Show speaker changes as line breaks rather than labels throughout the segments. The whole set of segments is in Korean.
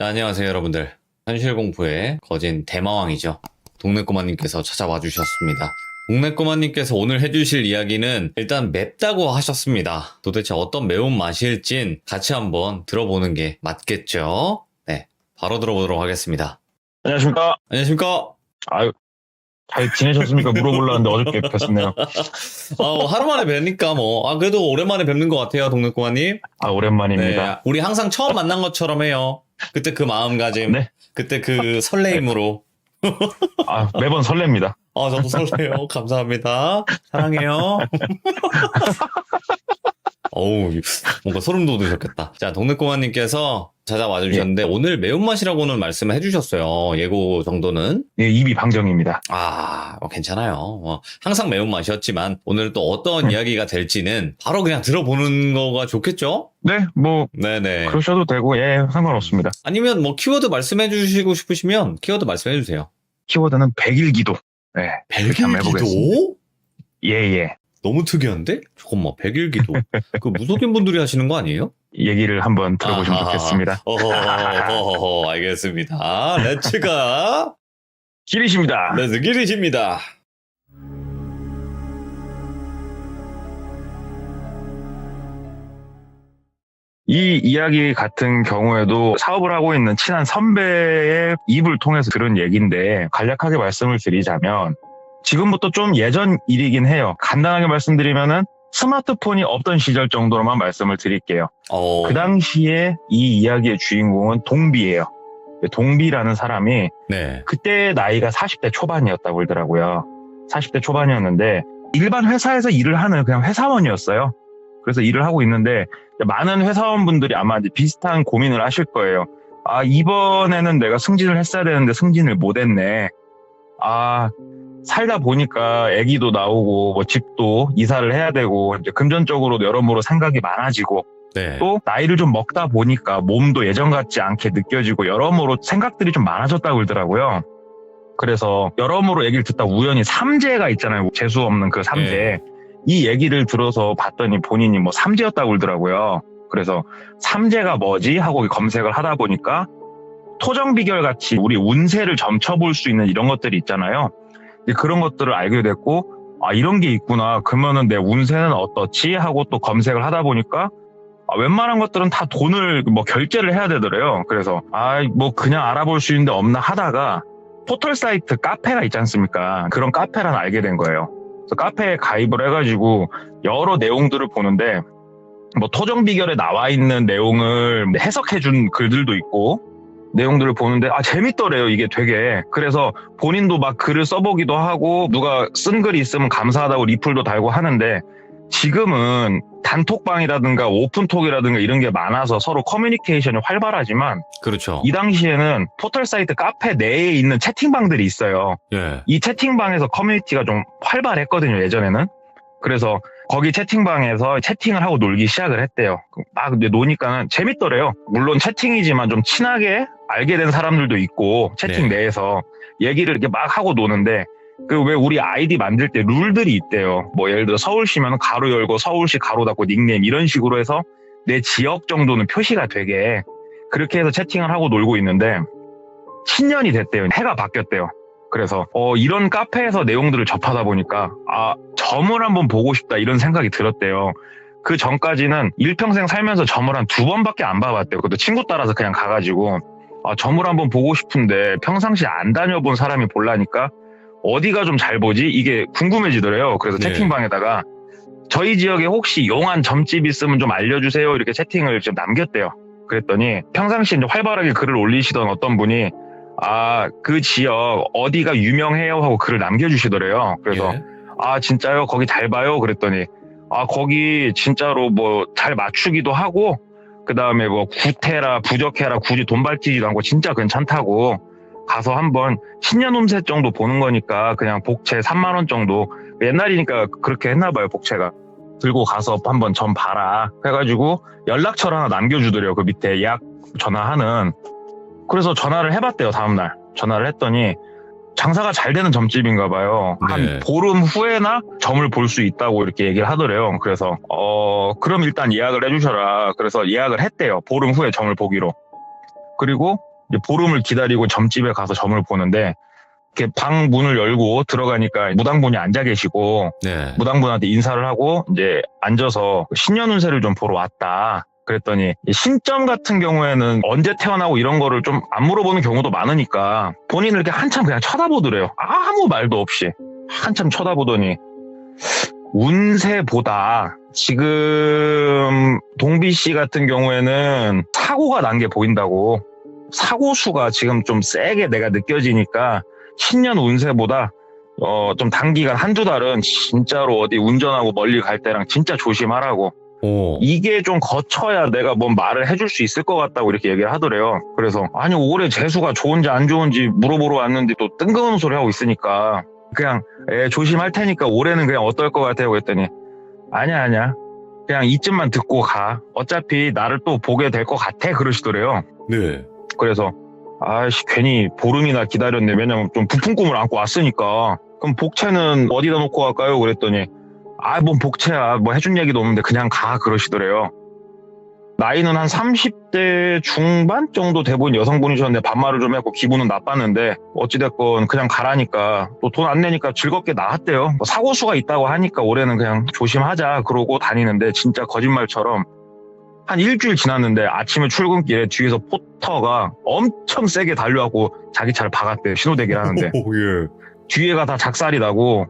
자, 안녕하세요, 여러분들. 현실공포의 거진 대마왕이죠. 동네꼬마님께서 찾아와 주셨습니다. 동네꼬마님께서 오늘 해주실 이야기는 일단 맵다고 하셨습니다. 도대체 어떤 매운맛일진 같이 한번 들어보는 게 맞겠죠? 네, 바로 들어보도록 하겠습니다.
안녕하십니까.
안녕하십니까?
아유, 잘 지내셨습니까? 물어보려는데 어저께 뵀었네요.
하루 만에 뵈니까 그래도 오랜만에 뵙는 것 같아요, 동네꼬마님.
오랜만입니다.
네, 우리 항상 처음 만난 것처럼 해요. 그때 그 마음가짐,
네.
그때 그 설레임으로.
매번 설렙니다.
저도 설레요. 감사합니다. 사랑해요. 어우, 뭔가 소름 돋으셨겠다. 자, 동네꼬마님께서 찾아와 주셨는데, 오늘 매운맛이라고는 말씀을 해주셨어요. 예고 정도는.
예, 입이 방정입니다.
괜찮아요. 항상 매운맛이었지만, 오늘 또 어떤 이야기가 될지는 바로 그냥 들어보는 거가 좋겠죠?
네,
네네.
그러셔도 되고, 예, 상관없습니다.
아니면 키워드 말씀해 주시고 싶으시면, 키워드 말씀해 주세요.
키워드는 백일기도. 네.
백일기도?
예.
너무 특이한데? 잠깐만, 백일기도. 그 무속인 분들이 하시는 거 아니에요?
얘기를 한번 들어보시면 좋겠습니다.
알겠습니다. 렛츠가
길이십니다.
렛츠 기리십니다.
이 이야기 같은 경우에도 사업을 하고 있는 친한 선배의 입을 통해서 들은 얘기인데 간략하게 말씀을 드리자면 지금부터 좀 예전 일이긴 해요. 간단하게 말씀드리면은 스마트폰이 없던 시절 정도로만 말씀을 드릴게요. 그 당시에 이 이야기의 주인공은 동비예요. 동비라는 사람이
네.
그때 나이가 40대 초반이었다고 그러더라고요. 40대 초반이었는데 일반 회사에서 일을 하는 그냥 회사원이었어요. 그래서 일을 하고 있는데 많은 회사원분들이 아마 이제 비슷한 고민을 하실 거예요. 이번에는 내가 승진을 했어야 되는데 승진을 못 했네. 살다 보니까 아기도 나오고 집도 이사를 해야 되고 이제 금전적으로 여러모로 생각이 많아지고
네.
또 나이를 좀 먹다 보니까 몸도 예전 같지 않게 느껴지고 여러모로 생각들이 좀 많아졌다고 그러더라고요. 그래서 여러모로 얘기를 듣다 우연히 삼재가 있잖아요. 재수 없는 그 삼재.
네.
이 얘기를 들어서 봤더니 본인이 삼재였다고 그러더라고요. 그래서 삼재가 뭐지? 하고 검색을 하다 보니까 토정비결 같이 우리 운세를 점쳐볼 수 있는 이런 것들이 있잖아요. 그런 것들을 알게 됐고 이런 게 있구나. 그러면은 내 운세는 어떻지? 하고 또 검색을 하다 보니까 웬만한 것들은 다 돈을 결제를 해야 되더래요. 그래서 그냥 알아볼 수 있는데 없나 하다가 포털 사이트 카페가 있지 않습니까? 그런 카페를 알게 된 거예요. 그래서 카페에 가입을 해가지고 여러 내용들을 보는데 토정비결에 나와 있는 내용을 해석해준 글들도 있고 내용들을 보는데 재밌더래요. 이게 되게. 그래서 본인도 막 글을 써보기도 하고 누가 쓴 글이 있으면 감사하다고 리플도 달고 하는데 지금은 단톡방이라든가 오픈톡이라든가 이런 게 많아서 서로 커뮤니케이션이 활발하지만
그렇죠.
이 당시에는 포털 사이트 카페 내에 있는 채팅방들이 있어요.
예.
이 채팅방에서 커뮤니티가 좀 활발했거든요, 예전에는. 그래서 거기 채팅방에서 채팅을 하고 놀기 시작을 했대요. 막 노니까는 재밌더래요. 물론 채팅이지만 좀 친하게 알게 된 사람들도 있고 채팅 내에서 얘기를 이렇게 막 하고 노는데 왜 우리 아이디 만들 때 룰들이 있대요. 예를 들어 서울시면 가로 열고 서울시 가로 닫고 닉네임 이런 식으로 해서 내 지역 정도는 표시가 되게 그렇게 해서 채팅을 하고 놀고 있는데 10년이 됐대요. 해가 바뀌었대요. 그래서 이런 카페에서 내용들을 접하다 보니까 점을 한번 보고 싶다 이런 생각이 들었대요. 그 전까지는 일평생 살면서 점을 한 2번밖에 안 봐봤대요. 그것도 친구 따라서 그냥 가가지고 점을 한번 보고 싶은데 평상시에 안 다녀본 사람이 보려니까 어디가 좀 잘 보지? 이게 궁금해지더래요. 그래서 채팅방에다가 저희 지역에 혹시 용한 점집 있으면 좀 알려주세요. 이렇게 채팅을 좀 남겼대요. 그랬더니 평상시에 이제 활발하게 글을 올리시던 어떤 분이 그 지역 어디가 유명해요 하고 글을 남겨주시더래요. 그래서 진짜요? 거기 잘 봐요? 그랬더니 거기 진짜로 잘 맞추기도 하고 그 다음에 구태라 부적해라 굳이 돈 밝히지도 않고 진짜 괜찮다고 가서 한번 신년 운세 정도 보는 거니까 그냥 복채 3만 원 정도 옛날이니까 그렇게 했나 봐요. 복채가 들고 가서 한번 점 봐라 해가지고 연락처를 하나 남겨주더래요. 그 밑에 예약 전화하는. 그래서 전화를 해봤대요. 다음날 전화를 했더니 장사가 잘 되는 점집인가 봐요. 한 보름 후에나 점을 볼 수 있다고 이렇게 얘기를 하더래요. 그래서 그럼 일단 예약을 해주셔라. 그래서 예약을 했대요. 보름 후에 점을 보기로. 그리고 이제 보름을 기다리고 점집에 가서 점을 보는데 이렇게 방 문을 열고 들어가니까 무당분이 앉아 계시고
네.
무당분한테 인사를 하고 이제 앉아서 신년 운세를 좀 보러 왔다. 그랬더니 신점 같은 경우에는 언제 태어나고 이런 거를 좀 안 물어보는 경우도 많으니까 본인을 이렇게 한참 그냥 쳐다보더래요. 아무 말도 없이 한참 쳐다보더니 운세보다 지금 동비 씨 같은 경우에는 사고가 난 게 보인다고. 사고 수가 지금 좀 세게 내가 느껴지니까 신년 운세보다 좀 단기간 한두 달은 진짜로 어디 운전하고 멀리 갈 때랑 진짜 조심하라고.
오.
이게 좀 거쳐야 내가 뭔 말을 해줄 수 있을 것 같다고 이렇게 얘기를 하더래요. 그래서 아니 올해 재수가 좋은지 안 좋은지 물어보러 왔는데 또 뜬금없는 소리 하고 있으니까 그냥 조심할 테니까 올해는 그냥 어떨 것 같아요 그랬더니 아니야 그냥 이쯤만 듣고 가. 어차피 나를 또 보게 될 것 같아 그러시더래요.
네.
그래서 아이씨 괜히 보름이나 기다렸네. 왜냐면 좀 부푼 꿈을 안고 왔으니까. 그럼 복채는 어디다 놓고 갈까요? 그랬더니 뭔 복채야. 뭐 해준 얘기도 없는데 그냥 가 그러시더래요. 나이는 한 30대 중반 정도 돼 보인 여성분이셨는데 반말을 좀 했고 기분은 나빴는데 어찌됐건 그냥 가라니까 또 돈 안 내니까 즐겁게 나왔대요. 뭐 사고수가 있다고 하니까 올해는 그냥 조심하자 그러고 다니는데 진짜 거짓말처럼 한 일주일 지났는데 아침에 출근길에 뒤에서 포터가 엄청 세게 달려갖고 자기 차를 박았대요. 신호대기를 하는데
오, 예.
뒤에가 다 작살이 나고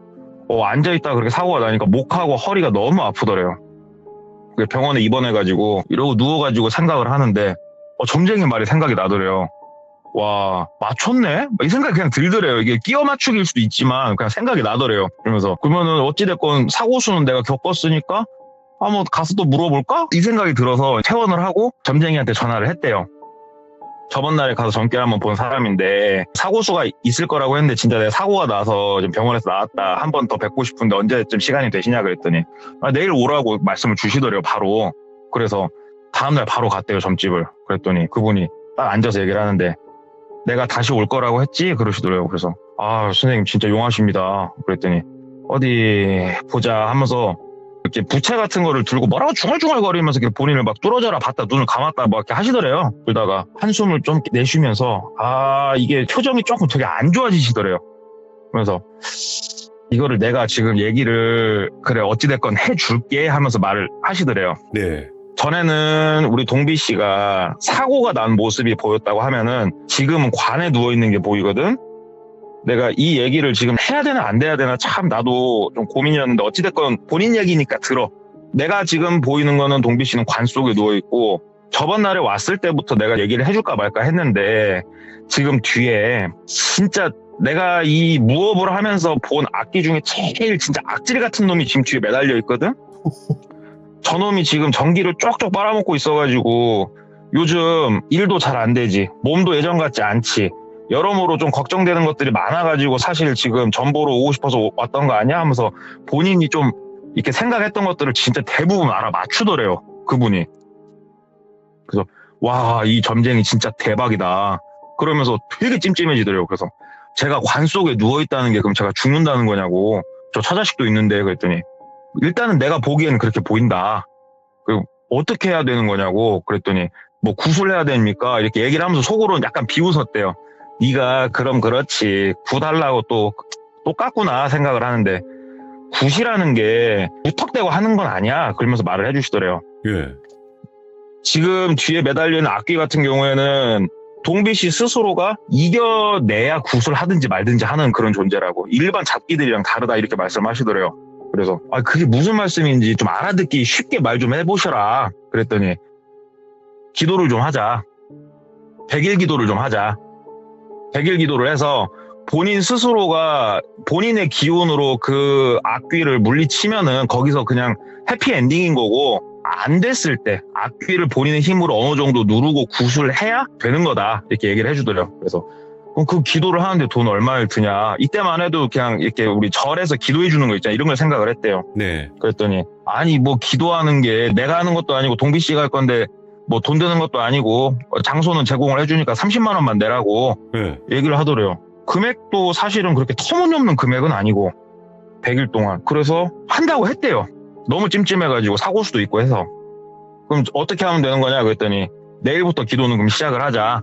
앉아있다가 그렇게 사고가 나니까 목하고 허리가 너무 아프더래요. 병원에 입원해가지고 이러고 누워가지고 생각을 하는데 점쟁이 말이 생각이 나더래요. 와 맞췄네? 이 생각이 그냥 들더래요. 이게 끼워 맞추기일 수도 있지만 그냥 생각이 나더래요. 그러면서 그러면은 어찌됐건 사고수는 내가 겪었으니까 뭐 가서 또 물어볼까? 이 생각이 들어서 퇴원을 하고 점쟁이한테 전화를 했대요. 저번 날에 가서 점괘를 한번 본 사람인데 사고수가 있을 거라고 했는데 진짜 내가 사고가 나서 지금 병원에서 나왔다. 한 번 더 뵙고 싶은데 언제쯤 시간이 되시냐 그랬더니 내일 오라고 말씀을 주시더래요. 바로. 그래서 다음날 바로 갔대요. 점집을. 그랬더니 그분이 딱 앉아서 얘기를 하는데 내가 다시 올 거라고 했지? 그러시더래요. 그래서 선생님 진짜 용하십니다. 그랬더니 어디 보자 하면서 이렇게 부채 같은 거를 들고 뭐라고 중얼중얼거리면서 이렇게 본인을 막 뚫어져라 봤다 눈을 감았다 막 이렇게 하시더래요. 그러다가 한숨을 좀 내쉬면서 이게 표정이 조금 되게 안 좋아지시더래요. 그래서 이거를 내가 지금 얘기를 그래 어찌됐건 해줄게 하면서 말을 하시더래요.
네.
전에는 우리 동비 씨가 사고가 난 모습이 보였다고 하면은 지금은 관에 누워있는 게 보이거든. 내가 이 얘기를 지금 해야 되나 안 해야 되나 참 나도 좀 고민이었는데 어찌됐건 본인 얘기니까 들어. 내가 지금 보이는 거는 동비 씨는 관 속에 누워있고 저번 날에 왔을 때부터 내가 얘기를 해줄까 말까 했는데 지금 뒤에 진짜 내가 이 무업을 하면서 본 악기 중에 제일 진짜 악질 같은 놈이 지금 뒤에 매달려 있거든. 저놈이 지금 전기를 쪽쪽 빨아먹고 있어가지고 요즘 일도 잘 안 되지. 몸도 예전 같지 않지. 여러모로 좀 걱정되는 것들이 많아가지고 사실 지금 전보로 오고 싶어서 왔던 거 아니야? 하면서 본인이 좀 이렇게 생각했던 것들을 진짜 대부분 알아맞추더래요. 그분이. 그래서 와, 이 점쟁이 진짜 대박이다. 그러면서 되게 찜찜해지더래요. 그래서 제가 관 속에 누워있다는 게 그럼 제가 죽는다는 거냐고. 저 처자식도 있는데 그랬더니 일단은 내가 보기에는 그렇게 보인다. 그리고 어떻게 해야 되는 거냐고 그랬더니 뭐 구슬해야 됩니까? 이렇게 얘기를 하면서 속으로는 약간 비웃었대요. 네가 그럼 그렇지 굿하려고 또 똑같구나 생각을 하는데 굿이라는 게 무턱대고 하는 건 아니야. 그러면서 말을 해주시더래요.
예.
지금 뒤에 매달리는 악기 같은 경우에는 동비 씨 스스로가 이겨내야 굿을 하든지 말든지 하는 그런 존재라고. 일반 잡기들이랑 다르다 이렇게 말씀하시더래요. 그래서 그게 무슨 말씀인지 좀 알아듣기 쉽게 말 좀 해보셔라. 그랬더니 기도를 좀 하자. 100일 기도를 좀 하자. 100일 기도를 해서 본인 스스로가 본인의 기운으로 그 악귀를 물리치면은 거기서 그냥 해피엔딩인 거고 안 됐을 때 악귀를 본인의 힘으로 어느 정도 누르고 구슬 해야 되는 거다. 이렇게 얘기를 해주더래요. 그래서 그럼 그 기도를 하는데 돈 얼마를 드냐. 이때만 해도 그냥 이렇게 우리 절에서 기도해 주는 거 있잖아요. 이런 걸 생각을 했대요.
네.
그랬더니 아니 뭐 기도하는 게 내가 하는 것도 아니고 동비 씨가 할 건데 뭐 돈 드는 것도 아니고 장소는 제공을 해주니까 30만 원만 내라고
네.
얘기를 하더래요. 금액도 사실은 그렇게 터무니없는 금액은 아니고 100일 동안. 그래서 한다고 했대요. 너무 찜찜해가지고 사고 수도 있고 해서. 그럼 어떻게 하면 되는 거냐 그랬더니 내일부터 기도는 그럼 시작을 하자.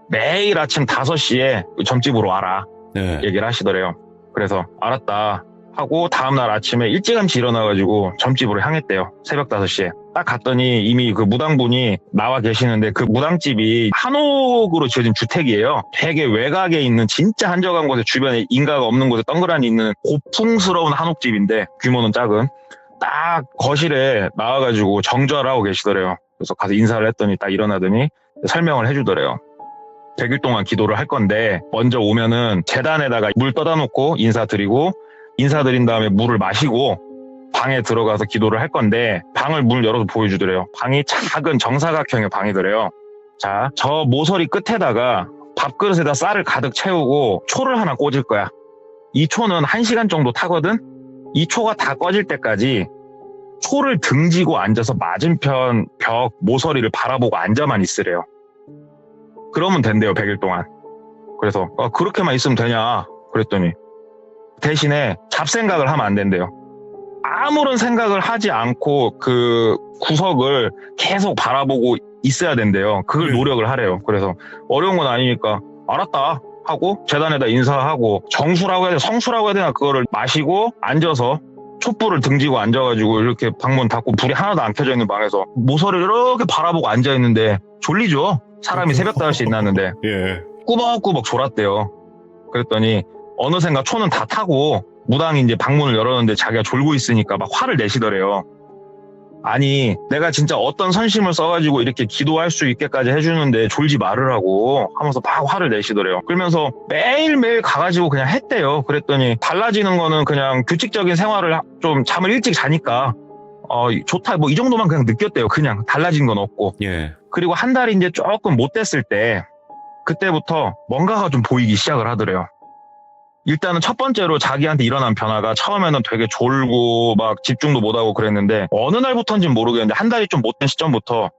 매일 아침 5시에 점집으로 와라
네.
얘기를 하시더래요. 그래서 알았다 하고 다음날 아침에 일찌감치 일어나가지고 점집으로 향했대요. 새벽 5시에. 딱 갔더니 이미 그 무당분이 나와 계시는데 그 무당집이 한옥으로 지어진 주택이에요. 되게 외곽에 있는 진짜 한적한 곳에 주변에 인가가 없는 곳에 덩그러니 있는 고풍스러운 한옥집인데 규모는 작은 딱 거실에 나와가지고 정좌를 하고 계시더래요. 그래서 가서 인사를 했더니 딱 일어나더니 설명을 해주더래요. 100일 동안 기도를 할 건데 먼저 오면은 제단에다가 물 떠다 놓고 인사드린 다음에 물을 마시고 방에 들어가서 기도를 할 건데 방을 문을 열어서 보여주더래요. 방이 작은 정사각형의 방이더래요. 자, 저 모서리 끝에다가 밥그릇에다 쌀을 가득 채우고 초를 하나 꽂을 거야. 이 초는 1시간 정도 타거든? 이 초가 다 꺼질 때까지 초를 등지고 앉아서 맞은편 벽 모서리를 바라보고 앉아만 있으래요. 그러면 된대요, 100일 동안. 그래서 그렇게만 있으면 되냐 그랬더니 대신에 잡생각을 하면 안 된대요. 아무런 생각을 하지 않고 그 구석을 계속 바라보고 있어야 된대요. 그걸 노력을 하래요. 그래서 어려운 건 아니니까 알았다 하고 재단에다 인사하고 정수라고 해야 되나 성수라고 해야 되나 그거를 마시고 앉아서 촛불을 등지고 앉아가지고 이렇게 방문 닫고 불이 하나도 안 켜져 있는 방에서 모서리를 이렇게 바라보고 앉아있는데 졸리죠. 사람이 새벽 5시에 일어났는데
예.
꾸벅꾸벅 졸았대요. 그랬더니 어느샌가 초는 다 타고 무당이 이제 방문을 열었는데 자기가 졸고 있으니까 막 화를 내시더래요. 아니 내가 진짜 어떤 선심을 써가지고 이렇게 기도할 수 있게까지 해주는데 졸지 말으라고 하면서 막 화를 내시더래요. 그러면서 매일매일 가가지고 그냥 했대요. 그랬더니 달라지는 거는 그냥 규칙적인 생활을 좀 잠을 일찍 자니까 좋다 뭐 이 정도만 그냥 느꼈대요. 그냥 달라진 건 없고.
예.
그리고 한 달이 이제 조금 못 됐을 때 그때부터 뭔가가 좀 보이기 시작을 하더래요. 일단은 첫 번째로 자기한테 일어난 변화가 처음에는 되게 졸고 막 집중도 못하고 그랬는데 어느 날부터인지는 모르겠는데 한 달이 좀 못 된 시점부터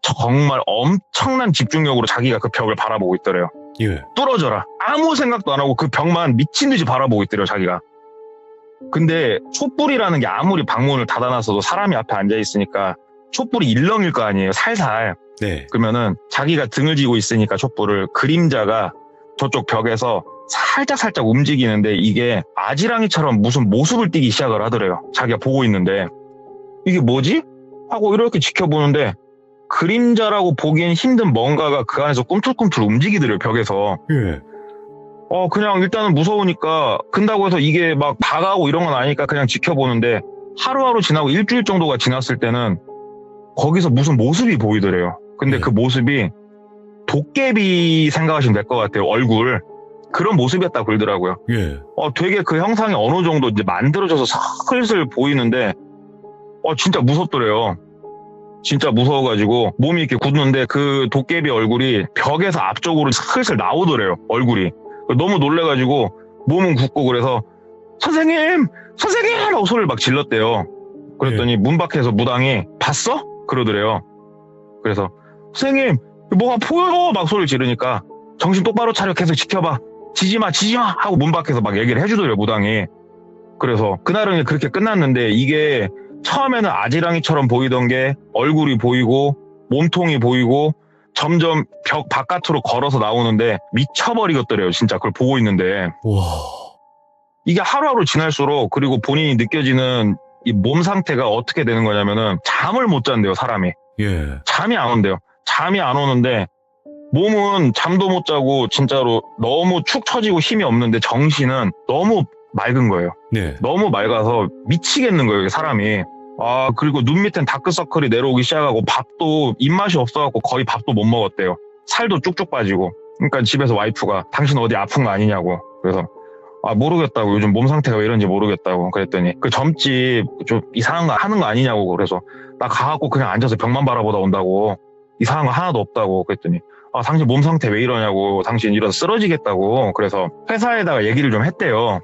정말 엄청난 집중력으로 자기가 그 벽을 바라보고 있더래요.
예.
뚫어져라. 아무 생각도 안 하고 그 벽만 미친 듯이 바라보고 있더래요, 자기가. 근데 촛불이라는 게 아무리 방문을 닫아놨어도 사람이 앞에 앉아있으니까 촛불이 일렁일 거 아니에요, 살살.
네.
그러면은 자기가 등을 지고 있으니까 촛불을 그림자가 저쪽 벽에서 살짝 움직이는데 이게 아지랑이처럼 무슨 모습을 띠기 시작을 하더래요. 자기가 보고 있는데 이게 뭐지? 하고 이렇게 지켜보는데 그림자라고 보기엔 힘든 뭔가가 그 안에서 꿈틀꿈틀 움직이더래요, 벽에서.
예.
그냥 일단은 무서우니까 근다고 해서 이게 막 다가오고 이런 건 아니니까 그냥 지켜보는데 하루하루 지나고 일주일 정도가 지났을 때는 거기서 무슨 모습이 보이더래요. 근데 그 모습이 도깨비 생각하시면 될 것 같아요. 얼굴. 그런 모습이었다 그러더라고요.
예.
되게 그 형상이 어느 정도 이제 만들어져서 슬슬 보이는데, 진짜 무섭더래요. 진짜 무서워가지고 몸이 이렇게 굳는데 그 도깨비 얼굴이 벽에서 앞쪽으로 슬슬 나오더래요. 얼굴이. 너무 놀래가지고 몸은 굳고 그래서 선생님! 하고 소리를 막 질렀대요. 그랬더니 문 밖에서 무당이 봤어? 그러더래요. 그래서 선생님! 뭐가 보여! 막 소리를 지르니까 정신 똑바로 차려 계속 지켜봐. 지지마 하고 문 밖에서 막 얘기를 해주더래요, 무당이. 그래서 그날은 그렇게 끝났는데 이게 처음에는 아지랑이처럼 보이던 게 얼굴이 보이고 몸통이 보이고 점점 벽 바깥으로 걸어서 나오는데 미쳐버리겠더래요, 진짜 그걸 보고 있는데.
와.
이게 하루하루 지날수록 그리고 본인이 느껴지는 이 몸 상태가 어떻게 되는 거냐면은 잠을 못 잔대요, 사람이.
예.
잠이 안 온대요. 잠이 안 오는데 몸은 잠도 못 자고 진짜로 너무 축 처지고 힘이 없는데 정신은 너무 맑은 거예요.
네.
너무 맑아서 미치겠는 거예요, 사람이. 그리고 눈 밑엔 다크서클이 내려오기 시작하고 밥도 입맛이 없어갖고 거의 밥도 못 먹었대요. 살도 쭉쭉 빠지고. 그러니까 집에서 와이프가 당신 어디 아픈 거 아니냐고. 그래서 모르겠다고. 요즘 몸 상태가 왜 이런지 모르겠다고. 그랬더니 그 점집 좀 이상한 거 하는 거 아니냐고. 그래서 나 가갖고 그냥 앉아서 벽만 바라보다 온다고. 이상한 거 하나도 없다고. 그랬더니 당신 몸 상태 왜 이러냐고. 당신 이러다 쓰러지겠다고. 그래서 회사에다가 얘기를 좀 했대요.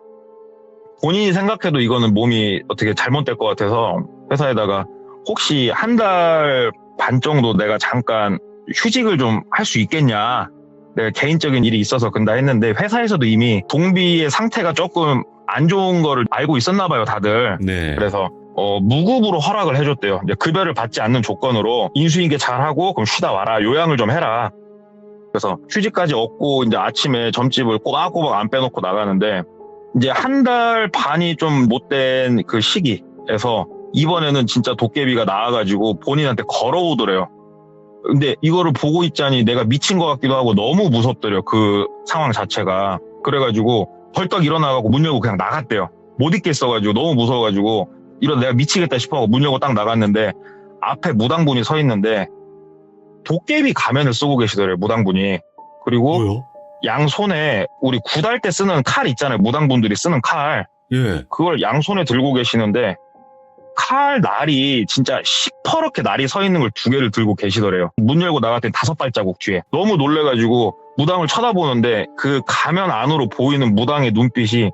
본인이 생각해도 이거는 몸이 어떻게 잘못될 것 같아서 회사에다가 혹시 한 달 반 정도 내가 잠깐 휴직을 좀 할 수 있겠냐. 내가 개인적인 일이 있어서 근다 했는데 회사에서도 이미 동비의 상태가 조금 안 좋은 거를 알고 있었나 봐요, 다들.
네.
그래서 무급으로 허락을 해줬대요. 이제 급여를 받지 않는 조건으로 인수인계 잘하고 그럼 쉬다 와라. 요양을 좀 해라. 그래서 휴지까지 얻고 이제 아침에 점집을 꼬박꼬박 안 빼놓고 나가는데 이제 한 달 반이 좀 못된 그 시기에서 이번에는 진짜 도깨비가 나와가지고 본인한테 걸어오더래요. 근데 이거를 보고 있자니 내가 미친 것 같기도 하고 너무 무섭더래요. 그 상황 자체가. 그래가지고 벌떡 일어나가고 문 열고 그냥 나갔대요. 못 있겠어가지고 너무 무서워가지고 이러다 내가 미치겠다 싶어서 문 열고 딱 나갔는데 앞에 무당분이 서 있는데 도깨비 가면을 쓰고 계시더래요. 무당분이. 그리고
뭐요?
양손에 우리 굿할 때 쓰는 칼 있잖아요. 무당분들이 쓰는 칼.
예.
그걸 양손에 들고 계시는데 칼 날이 진짜 시퍼렇게 날이 서 있는 걸 2개를 들고 계시더래요. 문 열고 나갔더니 5발자국 뒤에. 너무 놀래가지고 무당을 쳐다보는데 그 가면 안으로 보이는 무당의 눈빛이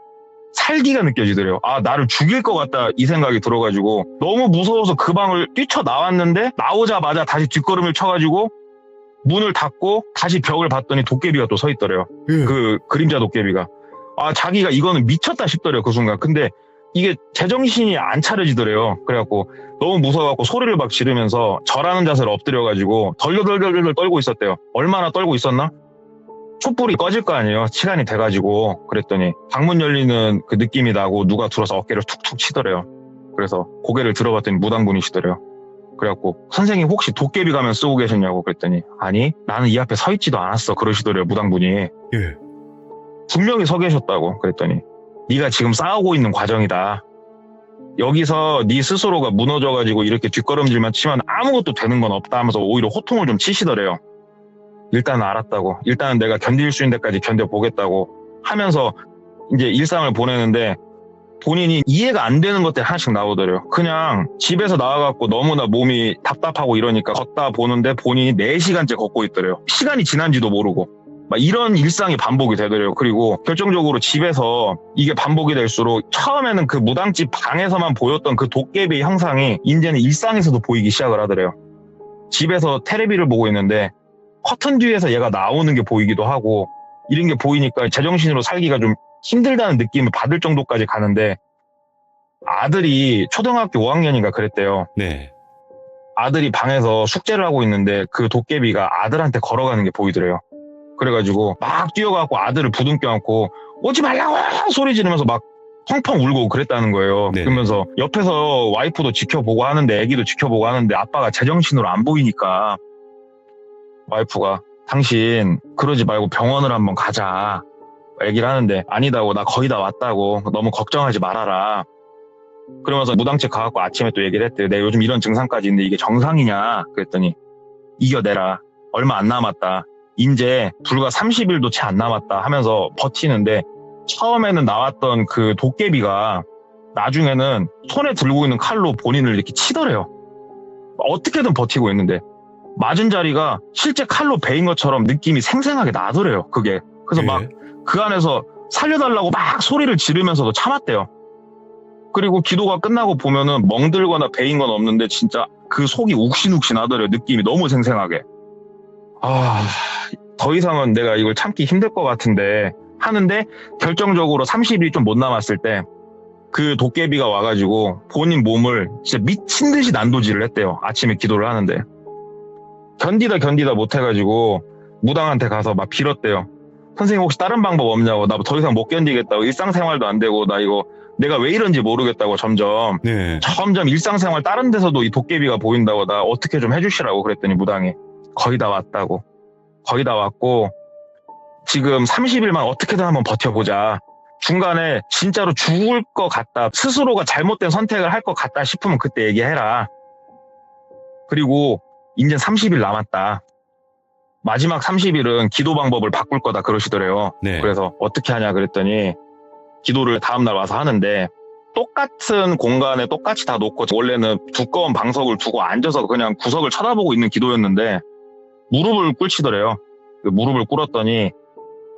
살기가 느껴지더래요. 아, 나를 죽일 것 같다 이 생각이 들어가지고 너무 무서워서 그 방을 뛰쳐나왔는데 나오자마자 다시 뒷걸음을 쳐가지고 문을 닫고 다시 벽을 봤더니 도깨비가 또 서 있더래요.
예.
그 그림자 도깨비가. 아, 자기가 이거는 미쳤다 싶더래요. 그 순간. 근데 이게 제정신이 안 차려지더래요. 그래갖고 너무 무서워갖고 소리를 막 지르면서 절하는 자세를 엎드려가지고 덜덜덜덜 떨고 있었대요. 얼마나 떨고 있었나? 촛불이 꺼질 거 아니에요. 시간이 돼가지고. 그랬더니 방문 열리는 그 느낌이 나고 누가 들어서 어깨를 툭툭 치더래요. 그래서 고개를 들어봤더니 무당분이시더래요. 그래갖고 선생님 혹시 도깨비 가면 쓰고 계셨냐고 그랬더니 아니 나는 이 앞에 서 있지도 않았어 그러시더래요. 무당분이.
예.
분명히 서 계셨다고 그랬더니 네가 지금 싸우고 있는 과정이다. 여기서 네 스스로가 무너져가지고 이렇게 뒷걸음질만 치면 아무것도 되는 건 없다 하면서 오히려 호통을 좀 치시더래요. 일단은 알았다고. 일단은 내가 견딜 수 있는 데까지 견뎌보겠다고 하면서 이제 일상을 보내는데 본인이 이해가 안 되는 것들이 하나씩 나오더래요. 그냥 집에서 나와갖고 너무나 몸이 답답하고 이러니까 걷다 보는데 본인이 4시간째 걷고 있더래요. 시간이 지난지도 모르고. 막 이런 일상이 반복이 되더래요. 그리고 결정적으로 집에서 이게 반복이 될수록 처음에는 그 무당집 방에서만 보였던 그 도깨비 형상이 이제는 일상에서도 보이기 시작을 하더래요. 집에서 테레비를 보고 있는데 커튼 뒤에서 얘가 나오는 게 보이기도 하고 이런 게 보이니까 제정신으로 살기가 좀 힘들다는 느낌을 받을 정도까지 가는데 아들이 초등학교 5학년인가 그랬대요.
네.
아들이 방에서 숙제를 하고 있는데 그 도깨비가 아들한테 걸어가는 게 보이더래요. 그래가지고 막 뛰어가고 아들을 부둥켜 안고 오지 말라고 소리 지르면서 막 펑펑 울고 그랬다는 거예요.
네.
그러면서 옆에서 와이프도 지켜보고 하는데 애기도 지켜보고 하는데 아빠가 제정신으로 안 보이니까 와이프가 당신 그러지 말고 병원을 한번 가자 얘기를 하는데 아니다고 나 거의 다 왔다고 너무 걱정하지 말아라. 그러면서 무당집 가갖고 아침에 또 얘기를 했대요. 내가 요즘 이런 증상까지 있는데 이게 정상이냐 그랬더니 이겨내라 얼마 안 남았다. 이제 불과 30일도 채 안 남았다 하면서 버티는데 처음에는 나왔던 그 도깨비가 나중에는 손에 들고 있는 칼로 본인을 이렇게 치더래요. 어떻게든 버티고 있는데 맞은 자리가 실제 칼로 베인 것처럼 느낌이 생생하게 나더래요. 그게. 그래서
예.
막 그 안에서 살려달라고 막 소리를 지르면서도 참았대요. 그리고 기도가 끝나고 보면은 멍들거나 베인 건 없는데 진짜 그 속이 욱신욱신하더래요. 느낌이 너무 생생하게. 더 이상은 내가 이걸 참기 힘들 것 같은데 하는데 결정적으로 30일이 좀 못 남았을 때 그 도깨비가 와가지고 본인 몸을 진짜 미친 듯이 난도질을 했대요. 아침에 기도를 하는데. 견디다 못해가지고 무당한테 가서 막 빌었대요. 선생님 혹시 다른 방법 없냐고. 나 더 이상 못 견디겠다고. 일상생활도 안 되고 나 이거 내가 왜 이런지 모르겠다고 점점 일상생활 다른 데서도 이 도깨비가 보인다고 나 어떻게 좀 해주시라고 그랬더니 무당이 거의 다 왔다고. 거의 다 왔고 지금 30일만 어떻게든 한번 버텨보자. 중간에 진짜로 죽을 것 같다. 스스로가 잘못된 선택을 할 것 같다 싶으면 그때 얘기해라. 그리고 이제 30일 남았다. 마지막 30일은 기도 방법을 바꿀 거다 그러시더래요.
네.
그래서 어떻게 하냐 그랬더니 기도를 다음날 와서 하는데 똑같은 공간에 똑같이 다 놓고 원래는 두꺼운 방석을 두고 앉아서 그냥 구석을 쳐다보고 있는 기도였는데 무릎을 꿇치더래요. 그 무릎을 꿇었더니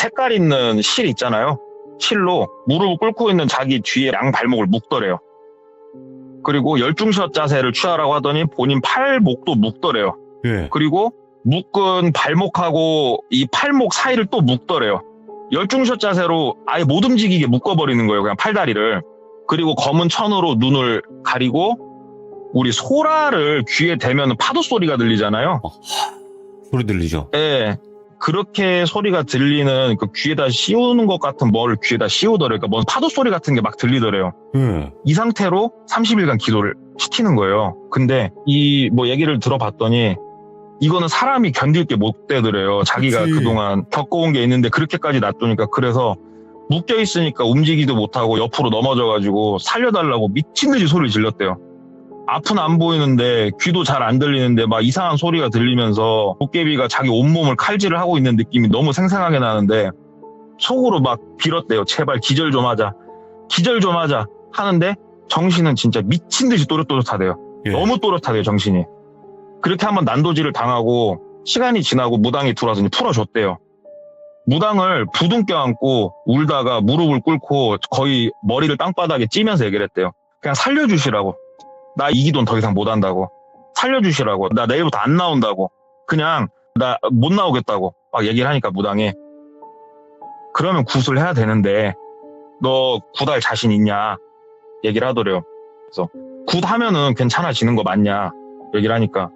색깔 있는 실 있잖아요. 실로 무릎을 꿇고 있는 자기 뒤에 양 발목을 묶더래요. 그리고 열중샷 자세를 취하라고 하더니 본인 팔목도 묶더래요.
예.
그리고 묶은 발목하고 이 팔목 사이를 또 묶더래요. 열중샷 자세로 아예 못 움직이게 묶어버리는 거예요. 그냥 팔다리를. 그리고 검은 천으로 눈을 가리고 우리 소라를 귀에 대면 파도 소리가 들리잖아요.
소리 들리죠?
예. 그렇게 소리가 들리는 그 귀에다 씌우는 것 같은 뭘 귀에다 씌우더래요. 그러니까 뭔 파도 소리 같은 게 막 들리더래요. 이 상태로 30일간 기도를 시키는 거예요. 근데 이 뭐 얘기를 들어봤더니 이거는 사람이 견딜 게 못 되더래요. 자기가
그치.
그동안 겪어온 게 있는데 그렇게까지 놔두니까. 그래서 묶여 있으니까 움직이도 못하고 옆으로 넘어져가지고 살려달라고 미친 듯이 소리를 질렀대요. 앞은 안 보이는데 귀도 잘 안 들리는데 막 이상한 소리가 들리면서 도깨비가 자기 온몸을 칼질을 하고 있는 느낌이 너무 생생하게 나는데 속으로 막 빌었대요. 제발 기절 좀 하자. 기절 좀 하자 하는데 정신은 진짜 미친 듯이 또렷또렷하대요.
예.
너무 또렷하대요, 정신이. 그렇게 한번 난도질을 당하고 시간이 지나고 무당이 들어와서 이제 풀어줬대요. 무당을 부둥 껴안고 울다가 무릎을 꿇고 거의 머리를 땅바닥에 찌면서 얘기를 했대요. 그냥 살려주시라고. 나 이 기도는 더 이상 못 한다고. 살려주시라고. 나 내일부터 안 나온다고. 그냥 나 못 나오겠다고 막 얘기를 하니까 무당이 그러면 굿을 해야 되는데 너 굿할 자신 있냐 얘기를 하더래요. 그래서 굿하면은 괜찮아지는 거 맞냐 얘기를 하니까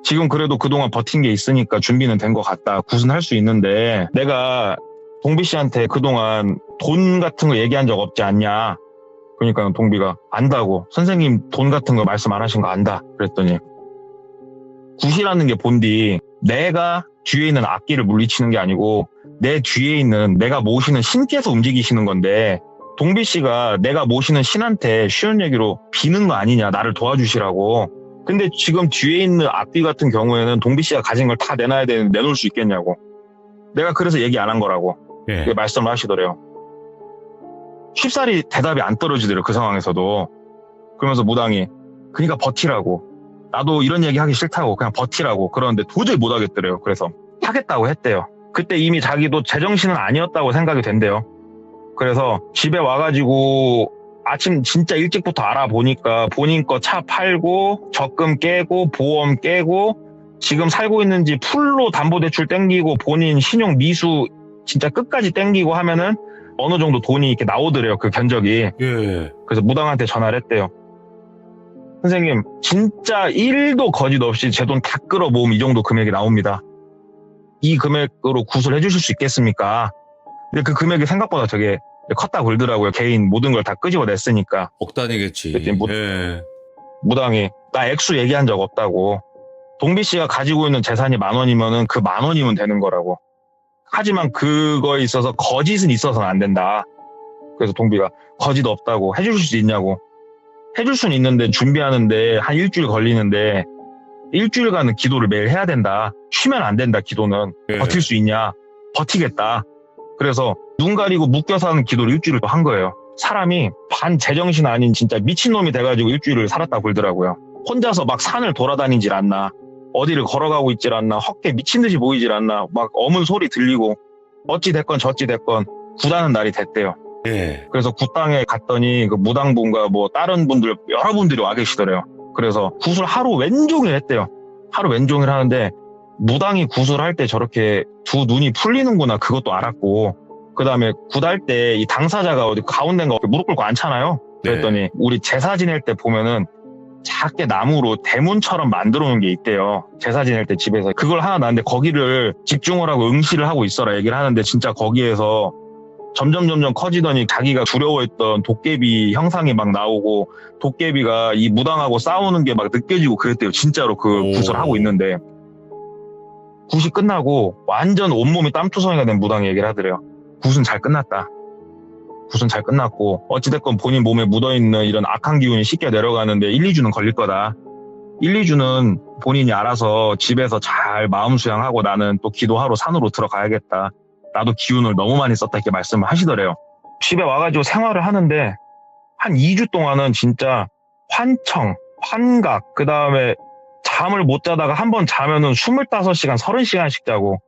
지금 그래도 그동안 버틴 게 있으니까 준비는 된 것 같다. 굿은 할 수 있는데 내가 동비 씨한테 그동안 돈 같은 거 얘기한 적 없지 않냐. 그러니까 동비가 안다고. 선생님 돈 같은 거 말씀 안 하신 거 안다. 그랬더니 굿이라는 게 본디 내가 뒤에 있는 악기를 물리치는 게 아니고 내 뒤에 있는 내가 모시는 신께서 움직이시는 건데 동비 씨가 내가 모시는 신한테 쉬운 얘기로 비는 거 아니냐. 나를 도와주시라고. 근데 지금 뒤에 있는 악기 같은 경우에는 동비 씨가 가진 걸 다 내놔야 되는데 내놓을 수 있겠냐고. 내가 그래서 얘기 안 한 거라고.
예.
말씀을 하시더래요. 쉽사리 대답이 안 떨어지더래요. 그 상황에서도. 그러면서 무당이 그러니까 버티라고. 나도 이런 얘기 하기 싫다고 그냥 버티라고. 그러는데 도저히 못 하겠더래요. 그래서 하겠다고 했대요. 그때 이미 자기도 제정신은 아니었다고 생각이 된대요. 그래서 집에 와가지고 아침 진짜 일찍부터 알아보니까 본인 거 차 팔고 적금 깨고 보험 깨고 지금 살고 있는 집 풀로 담보대출 땡기고 본인 신용 미수 진짜 끝까지 땡기고 하면은 어느 정도 돈이 이렇게 나오더래요. 그 견적이.
예.
그래서 무당한테 전화를 했대요. 선생님 진짜 1도 거짓 없이 제 돈 다 끌어 모으면 이 정도 금액이 나옵니다. 이 금액으로 굿을 해주실 수 있겠습니까? 근데 그 금액이 생각보다 되게 컸다 굴더라고요. 개인 모든 걸 다 끄집어냈으니까.
억단이겠지.
그랬더니
예.
무당이 나 액수 얘기한 적 없다고. 동비 씨가 가지고 있는 재산이 10,000원이면은 그 10,000원이면 되는 거라고. 하지만 그거에 있어서 거짓은 있어서는 안 된다. 그래서 동비가 거짓 없다고. 해줄 수 있냐고. 해줄 수는 있는데 준비하는데 한 일주일 걸리는데 일주일간은 기도를 매일 해야 된다. 쉬면 안 된다. 기도는.
예.
버틸 수 있냐. 버티겠다. 그래서 눈 가리고 묶여서 하는 기도를 일주일을 또 한 거예요. 사람이 반 제정신 아닌 진짜 미친놈이 돼가지고 일주일을 살았다 굴더라고요. 혼자서 막 산을 돌아다니질 않나. 어디를 걸어가고 있질 않나. 헛개 미친 듯이 보이질 않나. 막 어문 소리 들리고 어찌 됐건 저찌 됐건 굿하는 날이 됐대요.
예.
그래서 굿당에 갔더니 그 무당분과 뭐 다른 분들 여러분들이 와 계시더래요. 그래서 굿을 하루 왼종일 했대요. 하루 왼종일 하는데 무당이 굿을 할 때 저렇게 두 눈이 풀리는구나 그것도 알았고 그 다음에 굿할 때 이 당사자가 어디 가운데인가 무릎 꿇고 앉잖아요. 그랬더니 우리 제사 지낼 때 보면은 작게 나무로 대문처럼 만들어 놓은 게 있대요. 제사 지낼 때 집에서 그걸 하나 놨는데 거기를 집중을 하고 응시를 하고 있어라 얘기를 하는데 진짜 거기에서 점점 커지더니 자기가 두려워했던 도깨비 형상이 막 나오고 도깨비가 이 무당하고 싸우는 게 막 느껴지고 그랬대요. 진짜로 그 굿을 하고 있는데 굿이 끝나고 완전 온몸이 땀투성이가 된 무당이 얘기를 하더래요. 굿은 잘 끝났다. 굿은 잘 끝났고 어찌됐건 본인 몸에 묻어있는 이런 악한 기운이 쉽게 내려가는데 1, 2주는 걸릴 거다. 1, 2주는 본인이 알아서 집에서 잘 마음 수양하고 나는 또 기도하러 산으로 들어가야겠다. 나도 기운을 너무 많이 썼다 이렇게 말씀을 하시더래요. 집에 와가지고 생활을 하는데 한 2주 동안은 진짜 환청, 환각, 그 다음에 잠을 못 자다가 한 번 자면은 25시간, 30시간씩 자고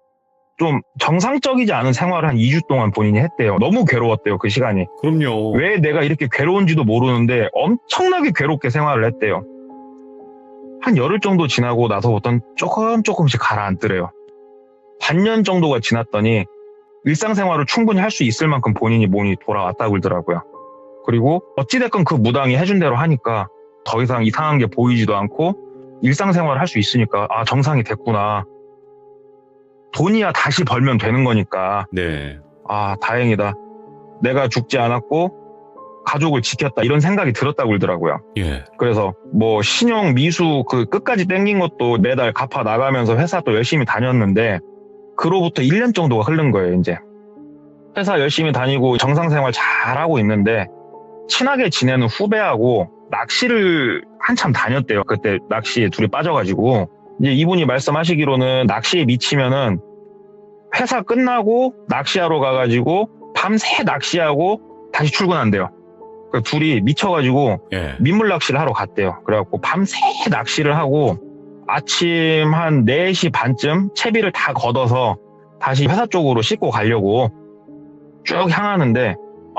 좀 정상적이지 않은 생활을 한 2주 동안 본인이 했대요. 너무 괴로웠대요, 그 시간이.
그럼요.
왜 내가 이렇게 괴로운지도 모르는데 엄청나게 괴롭게 생활을 했대요. 한 열흘 정도 지나고 나서부터는 조금씩 가라앉더래요. 반년 정도가 지났더니 일상생활을 충분히 할 수 있을 만큼 본인이 몸이 돌아왔다고 그러더라고요. 그리고 어찌됐건 그 무당이 해준 대로 하니까 더 이상 이상한 게 보이지도 않고 일상생활을 할 수 있으니까 아 정상이 됐구나. 돈이야 다시 벌면 되는 거니까
네.
아 다행이다. 내가 죽지 않았고 가족을 지켰다 이런 생각이 들었다고 그러더라고요.
예.
그래서 뭐 신용 미수 그 끝까지 땡긴 것도 매달 갚아 나가면서 회사 또 열심히 다녔는데 그로부터 1년 정도가 흐른 거예요. 이제 회사 열심히 다니고 정상생활 잘하고 있는데 친하게 지내는 후배하고 낚시를 한참 다녔대요. 그때 낚시에 둘이 빠져가지고 이제 이분이 말씀하시기로는 낚시에 미치면은 회사 끝나고 낚시하러 가가지고 밤새 낚시하고 다시 출근한대요. 그 둘이 미쳐가지고
예.
민물 낚시를 하러 갔대요. 그래갖고 밤새 낚시를 하고 아침 한 4시 반쯤 채비를 다 걷어서 다시 회사 쪽으로 싣고 가려고 쭉 향하는데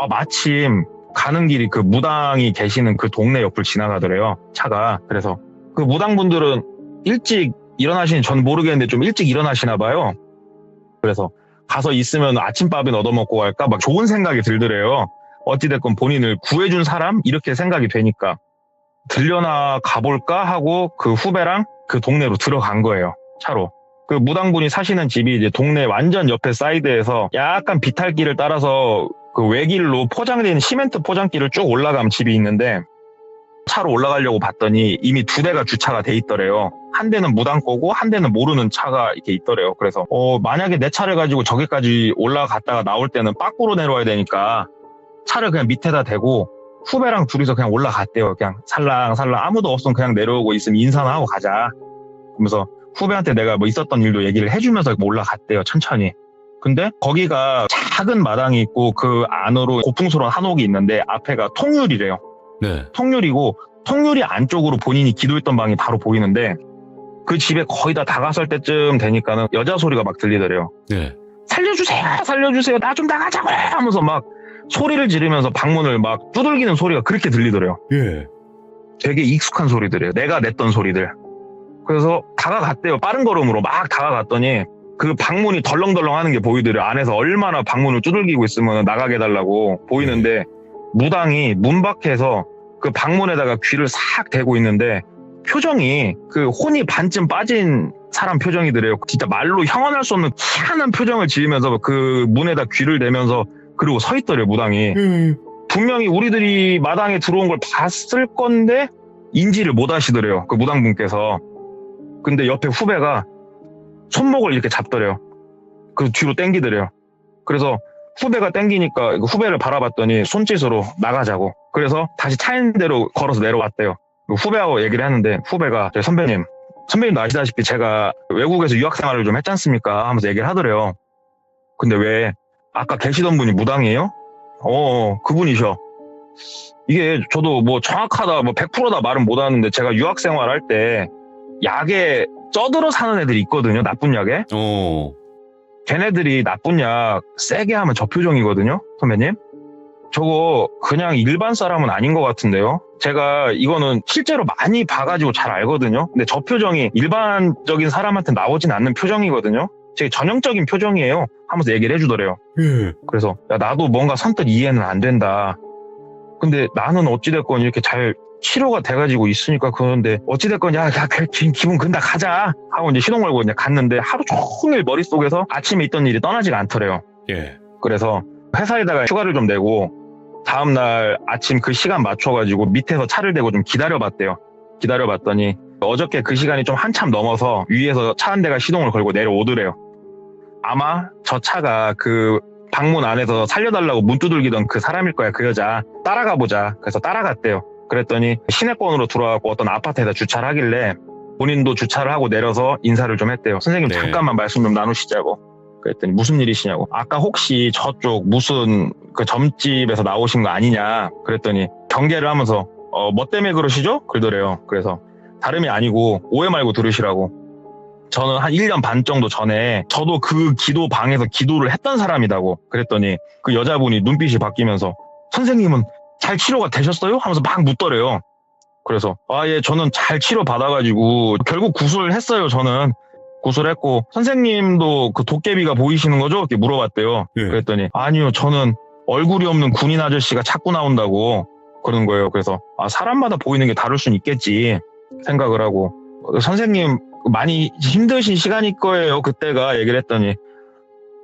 마침 가는 길이 그 무당이 계시는 그 동네 옆을 지나가더래요. 차가. 그래서 그 무당분들은 일찍 일어나시는지 전 모르겠는데 좀 일찍 일어나시나 봐요. 그래서 가서 있으면 아침밥이나 얻어먹고 갈까 막 좋은 생각이 들더래요. 어찌됐건 본인을 구해준 사람? 이렇게 생각이 되니까 들려나 가볼까 하고 그 후배랑 그 동네로 들어간 거예요. 차로. 그 무당분이 사시는 집이 이제 동네 완전 옆에 사이드에서 약간 비탈길을 따라서 그 외길로 포장된 시멘트 포장길을 쭉 올라가면 집이 있는데 차로 올라가려고 봤더니 이미 2대가 주차가 돼 있더래요. 한 대는 무당 거고 한 대는 모르는 차가 이렇게 있더래요. 그래서 만약에 내 차를 가지고 저기까지 올라갔다가 나올 때는 빠꾸로 내려와야 되니까 차를 그냥 밑에다 대고 후배랑 둘이서 그냥 올라갔대요. 그냥 살랑살랑 아무도 없으면 그냥 내려오고 있으면 인사나 하고 가자. 그러면서 후배한테 내가 뭐 있었던 일도 얘기를 해주면서 올라갔대요. 천천히. 근데 거기가 작은 마당이 있고 그 안으로 고풍스러운 한옥이 있는데 앞에가 통유리래요.
네.
통유리고 통유리 안쪽으로 본인이 기도했던 방이 바로 보이는데 그 집에 거의 다 다가설 때쯤 되니까는 여자 소리가 막 들리더래요.
네.
살려주세요, 살려주세요, 나 좀 나가자고 하면서 막 소리를 지르면서 방문을 막 두들기는 소리가 그렇게 들리더래요.
예.
되게 익숙한 소리들이에요. 내가 냈던 소리들. 그래서 다가갔대요. 빠른 걸음으로 막 다가갔더니 그 방문이 덜렁덜렁 하는 게 보이더래요. 안에서 얼마나 방문을 두들기고 있으면 나가게 해달라고 보이는데 무당이 문 밖에서 그 방문에다가 귀를 싹 대고 있는데 표정이 그 혼이 반쯤 빠진 사람 표정이더래요. 진짜 말로 형언할 수 없는 희한한 표정을 지으면서 그 문에다 귀를 대면서 그리고 서 있더래요, 무당이. 분명히 우리들이 마당에 들어온 걸 봤을 건데 인지를 못 하시더래요, 그 무당분께서. 근데 옆에 후배가 손목을 이렇게 잡더래요. 그 뒤로 당기더래요. 그래서 후배가 당기니까 후배를 바라봤더니 손짓으로 나가자고. 그래서 다시 차인 대로 걸어서 내려왔대요. 후배하고 얘기를 했는데 후배가 선배님도 아시다시피 제가 외국에서 유학 생활을 좀 했지 않습니까? 하면서 얘기를 하더래요. 근데 왜 아까 계시던 분이 무당이에요? 그분이셔. 이게 저도 뭐 정확하다, 뭐 100%다 말은 못 하는데 제가 유학 생활할 때 약에 쪄들어 사는 애들이 있거든요. 나쁜 약에. 걔네들이 나쁜 약 세게 하면 저 표정이거든요. 선배님. 저거 그냥 일반 사람은 아닌 것 같은데요. 제가 이거는 실제로 많이 봐가지고 잘 알거든요. 근데 저 표정이 일반적인 사람한테 나오진 않는 표정이거든요. 되게 전형적인 표정이에요. 하면서 얘기를 해주더래요. 그래서 야, 나도 뭔가 선뜻 이해는 안 된다. 근데 나는 어찌됐건 이렇게 잘 치료가 돼가지고 있으니까 그런데 어찌됐건 야 기분 근다 가자 하고 이제 시동 걸고 이제 갔는데 하루 종일 머릿속에서 아침에 있던 일이 떠나지가 않더래요.
예.
그래서 회사에다가 휴가를 좀 내고 다음날 아침 그 시간 맞춰가지고 밑에서 차를 대고 좀 기다려봤대요. 기다려봤더니 어저께 그 시간이 좀 한참 넘어서 위에서 차 한 대가 시동을 걸고 내려오더래요. 아마 저 차가 그 방문 안에서 살려달라고 문 두들기던 그 사람일 거야. 그 여자. 따라가 보자. 그래서 따라갔대요. 그랬더니 시내권으로 들어와서 어떤 아파트에다 주차를 하길래 본인도 주차를 하고 내려서 인사를 좀 했대요. 선생님 잠깐만 말씀 좀 나누시자고. 그랬더니 무슨 일이시냐고. 아까 혹시 저쪽 무슨 그 점집에서 나오신 거 아니냐. 그랬더니 경계를 하면서 뭐 때문에 그러시죠? 그러더래요. 그래서 다름이 아니고 오해 말고 들으시라고. 저는 한 1년 반 정도 전에 저도 그 기도 방에서 기도를 했던 사람이라고. 그랬더니 그 여자분이 눈빛이 바뀌면서 선생님은 잘 치료가 되셨어요? 하면서 막 묻더래요. 그래서 예 저는 잘 치료 받아가지고 결국 구술을 했어요. 저는 구술했고 선생님도 그 도깨비가 보이시는 거죠? 이렇게 물어봤대요. 그랬더니 아니요 저는 얼굴이 없는 군인 아저씨가 자꾸 나온다고 그러는 거예요. 그래서 사람마다 보이는 게 다를 순 있겠지 생각을 하고 선생님 많이 힘드신 시간일 거예요. 그때가 얘기를 했더니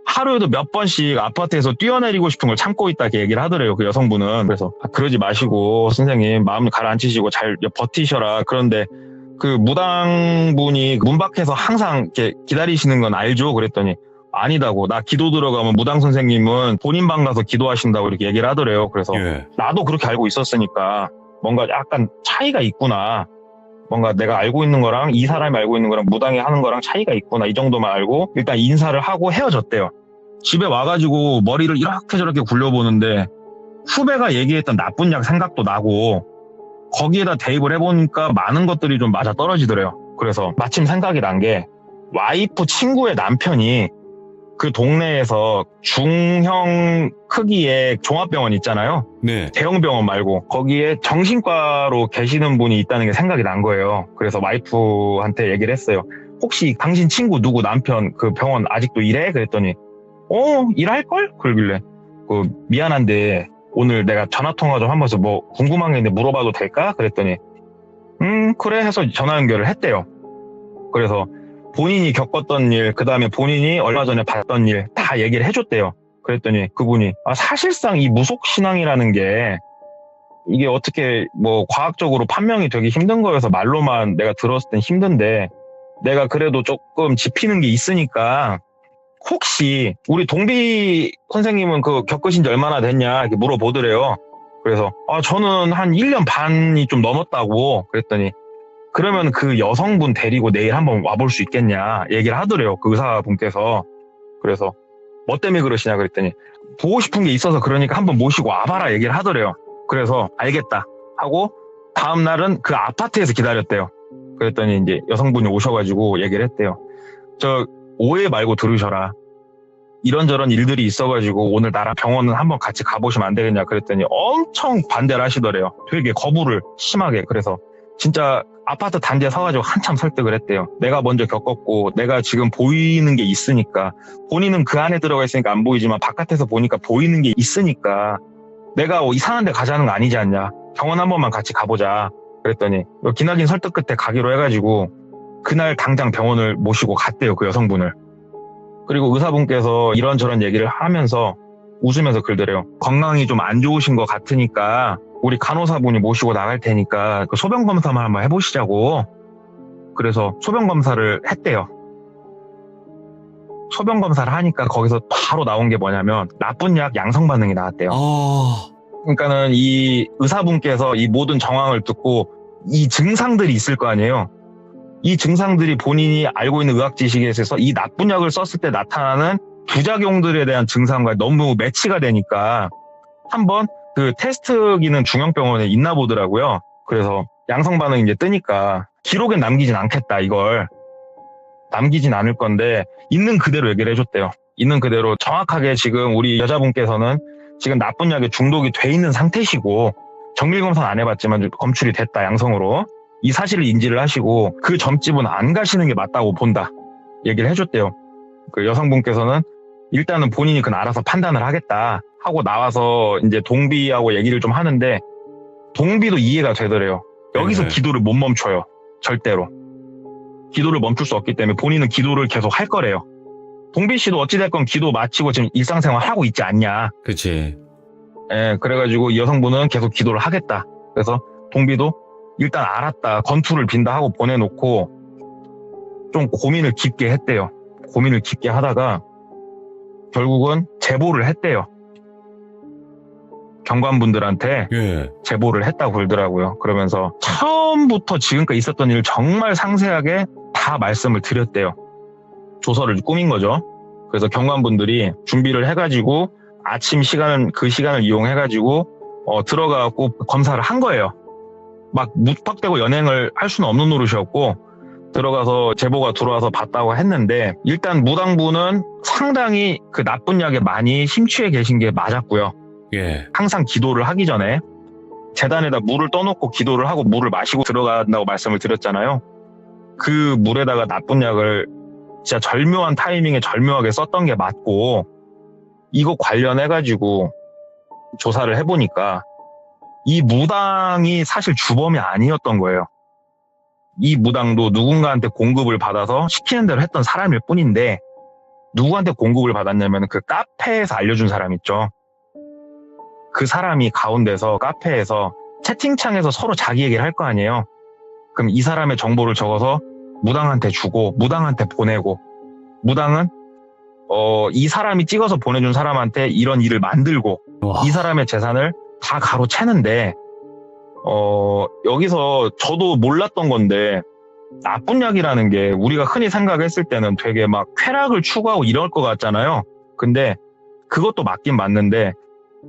하루에도 몇 번씩 아파트에서 뛰어내리고 싶은 걸 참고 있다 이렇게 얘기를 하더래요. 그 여성분은. 그래서 그러지 마시고 선생님 마음 가라앉히시고 잘 버티셔라. 그런데 그 무당분이 문 밖에서 항상 이렇게 기다리시는 건 알죠? 그랬더니 아니다고. 나 기도 들어가면 무당 선생님은 본인 방 가서 기도하신다고 이렇게 얘기를 하더래요. 그래서
예.
나도 그렇게 알고 있었으니까 뭔가 약간 차이가 있구나. 뭔가 내가 알고 있는 거랑 이 사람이 알고 있는 거랑 무당이 하는 거랑 차이가 있구나. 이 정도만 알고 일단 인사를 하고 헤어졌대요. 집에 와가지고 머리를 이렇게 저렇게 굴려보는데 후배가 얘기했던 나쁜 약 생각도 나고 거기에다 대입을 해보니까 많은 것들이 좀 맞아 떨어지더래요. 그래서 마침 생각이 난 게 와이프 친구의 남편이 그 동네에서 중형 크기의 종합병원 있잖아요.
네.
대형 병원 말고 거기에 정신과로 계시는 분이 있다는 게 생각이 난 거예요. 그래서 와이프한테 얘기를 했어요. 혹시 당신 친구 누구 남편 그 병원 아직도 일해? 그랬더니 일할걸? 그러길래 미안한데 오늘 내가 전화통화 좀 하면서 뭐 궁금한 게 있는데 물어봐도 될까? 그랬더니 그래 해서 전화 연결을 했대요. 그래서 본인이 겪었던 일, 그 다음에 본인이 얼마 전에 봤던 일 다 얘기를 해줬대요. 그랬더니 그분이 사실상 이 무속신앙이라는 게 이게 어떻게 뭐 과학적으로 판명이 되기 힘든 거여서 말로만 내가 들었을 땐 힘든데 내가 그래도 조금 짚히는 게 있으니까 혹시 우리 동비 선생님은 그 겪으신 지 얼마나 됐냐 이렇게 물어보더래요. 그래서 저는 한 1년 반이 좀 넘었다고 그랬더니 그러면 그 여성분 데리고 내일 한번 와볼 수 있겠냐 얘기를 하더래요. 그 의사분께서. 그래서 뭐 때문에 그러시냐 그랬더니 보고 싶은 게 있어서 그러니까 한번 모시고 와봐라 얘기를 하더래요. 그래서 알겠다 하고 다음날은 그 아파트에서 기다렸대요. 그랬더니 이제 여성분이 오셔가지고 얘기를 했대요. 저 오해 말고 들으셔라. 이런저런 일들이 있어가지고 오늘 나랑 병원은 한번 같이 가보시면 안 되겠냐 그랬더니 엄청 반대를 하시더래요. 되게 거부를 심하게. 그래서 진짜 아파트 단지에 서가지고 한참 설득을 했대요. 내가 먼저 겪었고 내가 지금 보이는 게 있으니까 본인은 그 안에 들어가 있으니까 안 보이지만 바깥에서 보니까 보이는 게 있으니까 내가 이상한 데 가자는 거 아니지 않냐. 병원 한 번만 같이 가보자. 그랬더니 기나긴 설득 끝에 가기로 해가지고 그날 당장 병원을 모시고 갔대요. 그 여성분을. 그리고 의사분께서 이런저런 얘기를 하면서 웃으면서 그러더래요. 건강이 좀 안 좋으신 것 같으니까 우리 간호사분이 모시고 나갈 테니까 그 소변 검사만 한번 해보시자고. 그래서 소변 검사를 했대요. 소변 검사를 하니까 거기서 바로 나온 게 뭐냐면 나쁜 약 양성 반응이 나왔대요. 그러니까는 이 의사분께서 이 모든 정황을 듣고 이 증상들이 있을 거 아니에요. 이 증상들이 본인이 알고 있는 의학 지식에 있어서 이 나쁜 약을 썼을 때 나타나는 부작용들에 대한 증상과 너무 매치가 되니까 한번 그 테스트기는 중형병원에 있나 보더라고요. 그래서 양성 반응이 이제 뜨니까 기록엔 남기진 않겠다. 이걸 남기진 않을 건데 있는 그대로 얘기를 해줬대요. 있는 그대로 정확하게 지금 우리 여자분께서는 지금 나쁜 약에 중독이 돼 있는 상태시고 정밀검사는 안 해봤지만 검출이 됐다. 양성으로. 이 사실을 인지를 하시고 그 점집은 안 가시는 게 맞다고 본다. 얘기를 해줬대요. 그 여성분께서는 일단은 본인이 그건 알아서 판단을 하겠다 하고 나와서 이제 동비하고 얘기를 좀 하는데 동비도 이해가 되더래요. 여기서 기도를 못 멈춰요. 절대로. 기도를 멈출 수 없기 때문에 본인은 기도를 계속 할 거래요. 동비 씨도 어찌됐건 기도 마치고 지금 일상생활 하고 있지 않냐.
그치.
예, 그래가지고 이 여성분은 계속 기도를 하겠다. 그래서 동비도 일단 알았다. 건투를 빈다 하고 보내놓고 좀 고민을 깊게 했대요. 고민을 깊게 하다가 결국은 제보를 했대요. 경관분들한테 제보를 했다고 그러더라고요. 그러면서 처음부터 지금까지 있었던 일을 정말 상세하게 다 말씀을 드렸대요. 조서를 꾸민 거죠. 그래서 경관분들이 준비를 해가지고 아침 시간은 그 시간을 이용해가지고 들어가고 검사를 한 거예요. 막 무턱대고 연행을 할 수는 없는 노릇이었고 들어가서 제보가 들어와서 봤다고 했는데 일단 무당분은 상당히 그 나쁜 약에 많이 심취해 계신 게 맞았고요. 항상 기도를 하기 전에 재단에다 물을 떠놓고 기도를 하고 물을 마시고 들어간다고 말씀을 드렸잖아요. 그 물에다가 나쁜 약을 진짜 절묘한 타이밍에 절묘하게 썼던 게 맞고 이거 관련해가지고 조사를 해보니까 이 무당이 사실 주범이 아니었던 거예요. 이 무당도 누군가한테 공급을 받아서 시키는 대로 했던 사람일 뿐인데, 누구한테 공급을 받았냐면 그 카페에서 알려준 사람 있죠. 그 사람이 가운데서 카페에서 채팅창에서 서로 자기 얘기를 할 거 아니에요. 그럼 이 사람의 정보를 적어서 무당한테 주고 무당한테 보내고, 무당은 이 사람이 찍어서 보내준 사람한테 이런 일을 만들고,
와.
이 사람의 재산을 다 가로채는데, 여기서 저도 몰랐던 건데, 나쁜 약이라는 게 우리가 흔히 생각했을 때는 되게 막 쾌락을 추구하고 이럴 것 같잖아요. 근데 그것도 맞긴 맞는데,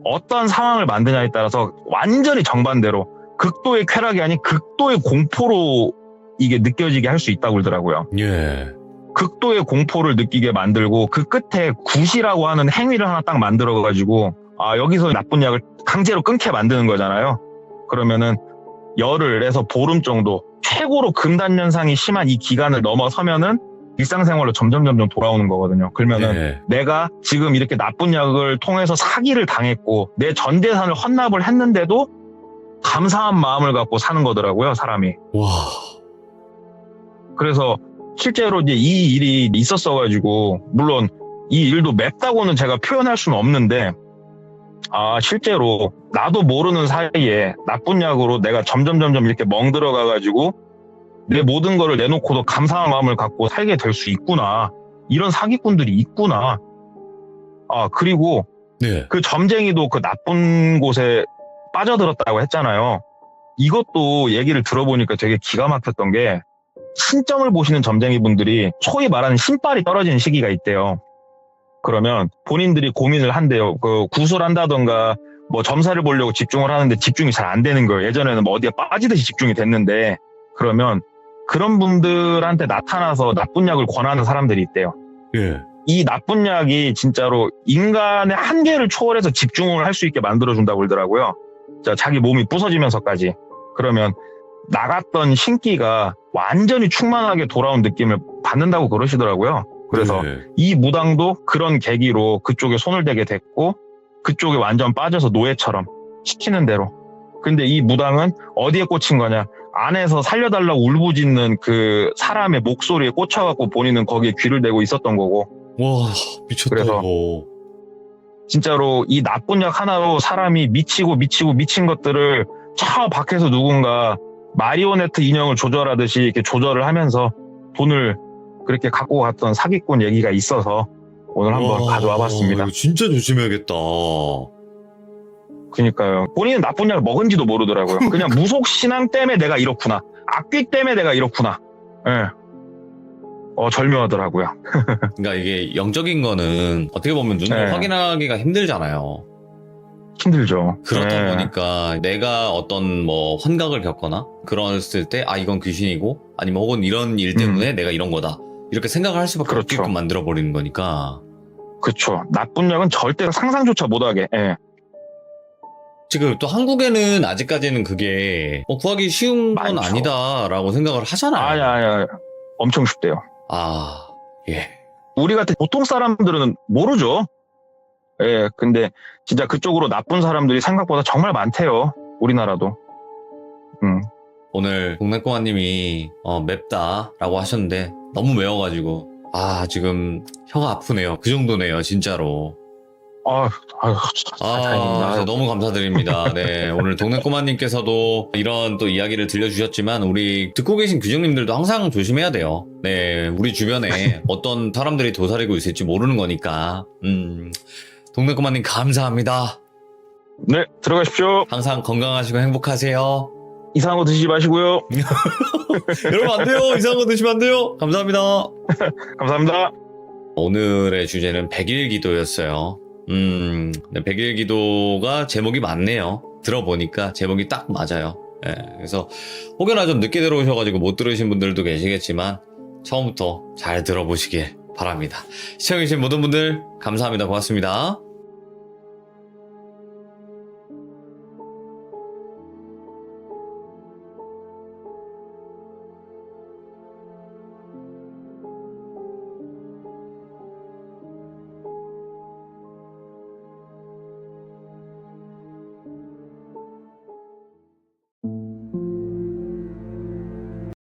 어떤 상황을 만드냐에 따라서 완전히 정반대로 극도의 쾌락이 아닌 극도의 공포로 이게 느껴지게 할 수 있다고 그러더라고요.
예.
극도의 공포를 느끼게 만들고, 그 끝에 굿이라고 하는 행위를 하나 딱 만들어가지고, 여기서 나쁜 약을 강제로 끊게 만드는 거잖아요. 그러면은 열흘에서 보름 정도 최고로 금단현상이 심한 이 기간을 넘어서면은 일상생활로 점점 돌아오는 거거든요. 그러면은
예.
내가 지금 이렇게 나쁜 약을 통해서 사기를 당했고 내 전 재산을 헌납을 했는데도 감사한 마음을 갖고 사는 거더라고요, 사람이.
와.
그래서 실제로 이제 이 일이 있었어가지고, 물론 이 일도 맵다고는 제가 표현할 수는 없는데, 실제로 나도 모르는 사이에 나쁜 약으로 내가 점점 이렇게 멍들어가가지고 내 모든 거를 내놓고도 감사한 마음을 갖고 살게 될 수 있구나. 이런 사기꾼들이 있구나. 그리고
네.
그 점쟁이도 그 나쁜 곳에 빠져들었다고 했잖아요. 이것도 얘기를 들어보니까 되게 기가 막혔던 게, 신점을 보시는 점쟁이분들이 소위 말하는 신발이 떨어지는 시기가 있대요. 그러면 본인들이 고민을 한대요. 그 구술한다던가 뭐 점사를 보려고 집중을 하는데 집중이 잘 안 되는 거예요. 예전에는 뭐 어디에 빠지듯이 집중이 됐는데, 그러면 그런 분들한테 나타나서 나쁜 약을 권하는 사람들이 있대요.
예.
이 나쁜 약이 진짜로 인간의 한계를 초월해서 집중을 할 수 있게 만들어준다고 그러더라고요. 자기 몸이 부서지면서까지. 그러면 나갔던 신기가 완전히 충만하게 돌아온 느낌을 받는다고 그러시더라고요. 그래서
네.
이 무당도 그런 계기로 그쪽에 손을 대게 됐고, 그쪽에 완전 빠져서 노예처럼 시키는 대로. 근데 이 무당은 어디에 꽂힌 거냐? 안에서 살려달라고 울부짖는 그 사람의 목소리에 꽂혀갖고 본인은 거기에 귀를 대고 있었던 거고.
와, 미쳤다.
그래서
이거.
진짜로 이 나쁜 약 하나로 사람이 미친 것들을 저 밖에서 누군가 마리오네트 인형을 조절하듯이 이렇게 조절을 하면서 돈을 그렇게 갖고 갔던 사기꾼 얘기가 있어서 오늘 한번
와,
가져와 봤습니다.
이거 진짜 조심해야겠다.
그러니까요. 본인은 나쁜 약을 먹은지도 모르더라고요. 그냥 무속 신앙 때문에 내가 이렇구나. 악귀 때문에 내가 이렇구나. 예. 절묘하더라고요.
그러니까 이게 영적인 거는 어떻게 보면 눈으로
네.
확인하기가 힘들잖아요.
힘들죠.
그렇다
예.
보니까 내가 어떤 뭐 환각을 겪거나 그랬을 때 이건 귀신이고, 아니면 혹은 이런 일 때문에 내가 이런 거다, 이렇게 생각을 할 수밖에
그렇죠.
없게끔 만들어버리는 거니까.
그쵸. 나쁜 약은 절대 상상조차 못하게. 예.
지금 또 한국에는 아직까지는 그게 구하기 쉬운 건
많죠.
아니다라고 생각을 하잖아요.
아야. 엄청 쉽대요.
예.
우리 같은 보통 사람들은 모르죠. 예, 근데 진짜 그쪽으로 나쁜 사람들이 생각보다 정말 많대요. 우리나라도.
오늘 동네꼬마님이 맵다라고 하셨는데 너무 매워가지고 지금 혀가 아프네요. 그 정도네요, 진짜로.
다행입니다.
진짜 너무 감사드립니다. 네, 오늘 동네꼬마님께서도 이런 또 이야기를 들려주셨지만, 우리 듣고 계신 규정님들도 항상 조심해야 돼요. 네, 우리 주변에 어떤 사람들이 도사리고 있을지 모르는 거니까. 동네꼬마님 감사합니다.
네, 들어가십시오.
항상 건강하시고 행복하세요.
이상한 거 드시지 마시고요.
여러분 안 돼요. 이상한 거 드시면 안 돼요. 감사합니다.
감사합니다.
오늘의 주제는 100일 기도였어요. 네, 100일 기도가 제목이 맞네요. 들어보니까 제목이 딱 맞아요. 예, 그래서 혹여나 좀 늦게 들어오셔가지고 못 들으신 분들도 계시겠지만 처음부터 잘 들어보시길 바랍니다. 시청해주신 모든 분들 감사합니다. 고맙습니다.